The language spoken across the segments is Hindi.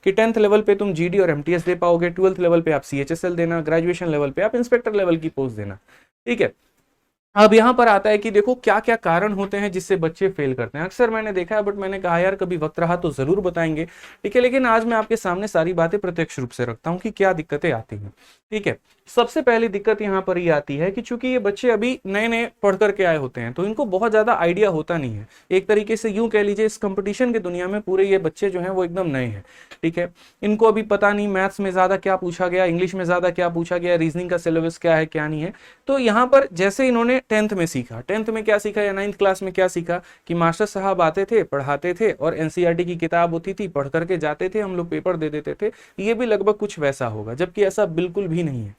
कि 10th लेवल पे तुम जीडी और एमटीएस दे पाओगे, 12th लेवल पे आप सीएचएसएल देना, ग्रेजुएशन लेवल पे आप इंस्पेक्टर लेवल की पोस्ट देना। ठीक है, अब यहां पर आता है कि देखो क्या क्या कारण होते हैं जिससे बच्चे फेल करते हैं। अक्सर मैंने देखा है, बट मैंने कहा यार कभी वक्त रहा तो जरूर बताएंगे। ठीक है, लेकिन आज मैं आपके सामने सारी बातें प्रत्यक्ष रूप से रखता हूं कि क्या दिक्कतें आती हैं। ठीक है, सबसे पहली दिक्कत यहां पर ये आती है कि चूंकि ये बच्चे अभी नए नए पढ़ करके आए होते हैं तो इनको बहुत ज्यादा आइडिया होता नहीं है। एक तरीके से यूं कह लीजिए, इस कंपटीशन की दुनिया में पूरे ये बच्चे जो हैं वो एकदम नए हैं। ठीक है, इनको अभी पता नहीं मैथ्स में ज्यादा क्या पूछा गया, इंग्लिश में ज्यादा क्या पूछा गया, रीजनिंग का सिलेबस क्या है क्या नहीं है। तो यहाँ पर जैसे इन्होंने 10th में सीखा, 10th में क्या सीखा या 9th क्लास में क्या सीखा कि मास्टर साहब आते थे, पढ़ाते थे और एनसीईआरटी की किताब होती थी, पढ़ करके जाते थे, हम लोग पेपर दे देते थे। ये भी लगभग कुछ वैसा होगा, जबकि ऐसा बिल्कुल भी नहीं है।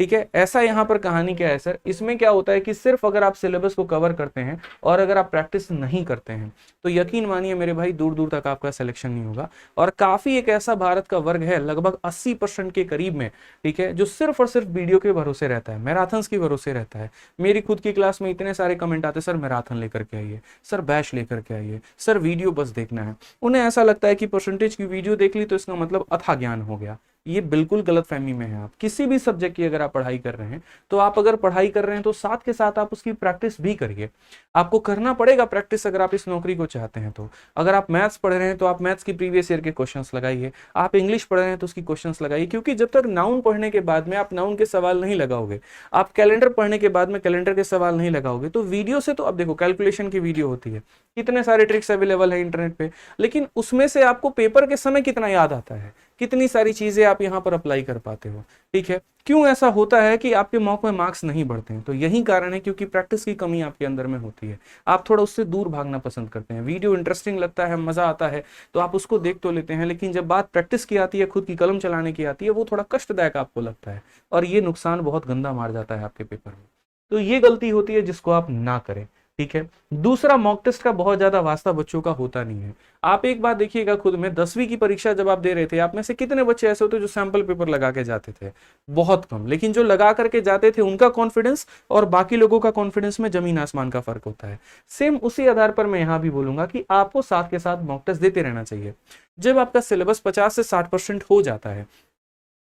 ठीक है, ऐसा यहाँ पर कहानी क्या है सर, इसमें क्या होता है कि सिर्फ अगर आप सिलेबस को कवर करते हैं और अगर आप प्रैक्टिस नहीं करते हैं तो यकीन मानिए मेरे भाई दूर दूर तक आपका सिलेक्शन नहीं होगा। और काफी एक ऐसा भारत का वर्ग है लगभग 80% के करीब में, ठीक है, जो सिर्फ और सिर्फ वीडियो के भरोसे रहता है, मैराथन्स के भरोसे रहता है। मेरी खुद की क्लास में इतने सारे कमेंट आते, सर मैराथन लेकर के आइए, सर बैच लेकर के आइए, सर वीडियो बस देखना है। उन्हें ऐसा लगता है कि परसेंटेज की वीडियो देख ली तो इसका मतलब अथाह ज्ञान हो गया। ये बिल्कुल गलत फहमी में है। आप किसी भी सब्जेक्ट की अगर आप पढ़ाई कर रहे हैं तो आप अगर पढ़ाई कर रहे हैं तो साथ के साथ आप उसकी प्रैक्टिस भी करिए। आपको करना पड़ेगा प्रैक्टिस अगर आप इस नौकरी को चाहते हैं तो। अगर आप मैथ्स पढ़ रहे हैं तो आप मैथ्स की प्रीवियस ईयर के क्वेश्चंस लगाइए, आप इंग्लिश पढ़ रहे हैं तो उसकी क्वेश्चंस लगाइए, क्योंकि जब तक नाउन पढ़ने के बाद में आप नाउन के सवाल नहीं लगाओगे, आप कैलेंडर पढ़ने के बाद में कैलेंडर के सवाल नहीं लगाओगे तो वीडियो से तो अब देखो कैलकुलेशन की वीडियो होती है, कितने सारे ट्रिक्स अवेलेबल है इंटरनेट पे, लेकिन उसमें से आपको पेपर के समय कितना याद आता है, कितनी सारी चीजें आप यहां पर अप्लाई कर पाते हो। ठीक है, क्यों ऐसा होता है कि आपके मॉक में मार्क्स नहीं बढ़ते हैं? तो यही कारण है क्योंकि प्रैक्टिस की कमी आपके अंदर में होती है। आप थोड़ा उससे दूर भागना पसंद करते हैं। वीडियो इंटरेस्टिंग लगता है, मजा आता है तो आप उसको देख तो लेते हैं, लेकिन जब बात प्रैक्टिस की आती है, खुद की कलम चलाने की आती है, वो थोड़ा कष्टदायक आपको लगता है और ये नुकसान बहुत गंदा मार जाता है आपके पेपर में। तो ये गलती होती है जिसको आप ना करें। ठीक है, दूसरा मॉक टेस्ट का बहुत ज्यादा वास्ता बच्चों का होता नहीं है। आप एक बात देखिएगा खुद में, 10वीं की परीक्षा जब आप दे रहे थे, आप में से कितने बच्चे ऐसे होते जो सैंपल पेपर लगा के जाते थे? बहुत कम। लेकिन जो लगा करके जाते थे उनका कॉन्फिडेंस और बाकी लोगों का कॉन्फिडेंस में जमीन आसमान का फर्क होता है। सेम उसी आधार पर मैं यहां भी बोलूंगा कि आपको साथ के साथ मॉक टेस्ट देते रहना चाहिए। जब आपका सिलेबस 50 से 60% हो जाता है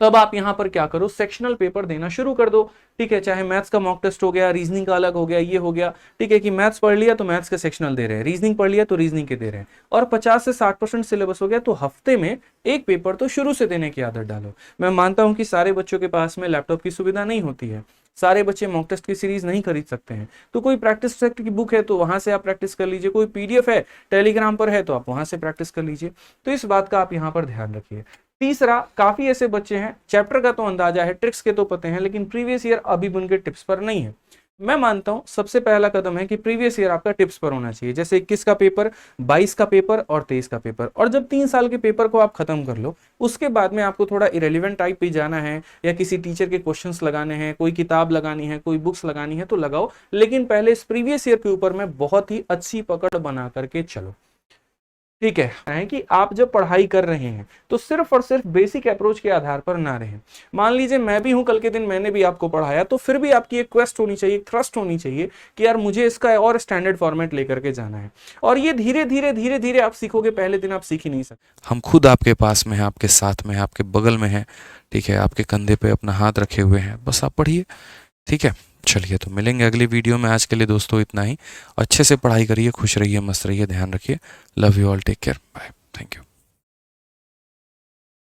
तब आप यहां पर क्या करो, सेक्शनल पेपर देना शुरू कर दो। ठीक है, चाहे मैथ्स का मॉक टेस्ट हो गया, रीजनिंग का अलग हो गया, ये हो गया। ठीक है कि मैथ्स पढ़ लिया तो मैथ्स के सेक्शनल दे रहे हैं, रीजनिंग पढ़ लिया तो रीजनिंग के दे रहे हैं, और 50 से 60% सिलेबस हो गया तो हफ्ते में एक पेपर तो शुरू से देने की आदत डालो। मैं मानता हूं कि सारे बच्चों के पास में लैपटॉप की सुविधा नहीं होती है, सारे बच्चे मॉक टेस्ट की सीरीज नहीं खरीद सकते हैं, तो कोई प्रैक्टिस सेट की बुक है तो वहां से आप प्रैक्टिस कर लीजिए, कोई पीडीएफ है टेलीग्राम पर है तो आप वहां से प्रैक्टिस कर लीजिए। तो इस बात का आप यहां पर ध्यान रखिए। तीसरा, काफी ऐसे बच्चे हैं चैप्टर का तो अंदाजा है, ट्रिक्स के तो पते हैं, लेकिन प्रीवियस ईयर अभी भी उनके टिप्स पर नहीं है। मैं मानता हूं सबसे पहला कदम है कि प्रीवियस ईयर आपका टिप्स पर होना चाहिए, जैसे 21 का पेपर, 22 का पेपर और 23 का पेपर। और जब 3 साल के पेपर को आप खत्म कर लो, उसके बाद में आपको थोड़ा इरेलीवेंट टाइप भी जाना है या किसी टीचर के क्वेश्चंस लगाने हैं, कोई किताब लगानी है, कोई बुक्स लगानी है तो लगाओ, लेकिन पहले इस प्रीवियस ईयर के ऊपर में बहुत ही अच्छी पकड़ बना करके चलो। ठीक है कि आप जब पढ़ाई कर रहे हैं तो सिर्फ और सिर्फ बेसिक अप्रोच के आधार पर ना रहें। मान लीजिए मैं भी हूं, कल के दिन मैंने भी आपको पढ़ाया, तो फिर भी आपकी एक क्वेस्ट होनी चाहिए, एक थ्रस्ट होनी चाहिए कि यार मुझे इसका और स्टैंडर्ड फॉर्मेट लेकर के जाना है। और ये धीरे धीरे धीरे धीरे आप सीखोगे, पहले दिन आप सीख ही नहीं सकते। हम खुद आपके पास में हैं, आपके साथ में हैं, आपके बगल में हैं। ठीक है, आपके कंधे पे अपना हाथ रखे हुए हैं, बस आप पढ़िए। ठीक है, चलिए तो मिलेंगे अगली वीडियो में। आज के लिए दोस्तों इतना ही। अच्छे से पढ़ाई करिए, खुश रहिए, मस्त रहिए, ध्यान रखिए। Love you all, take care, bye, thank you.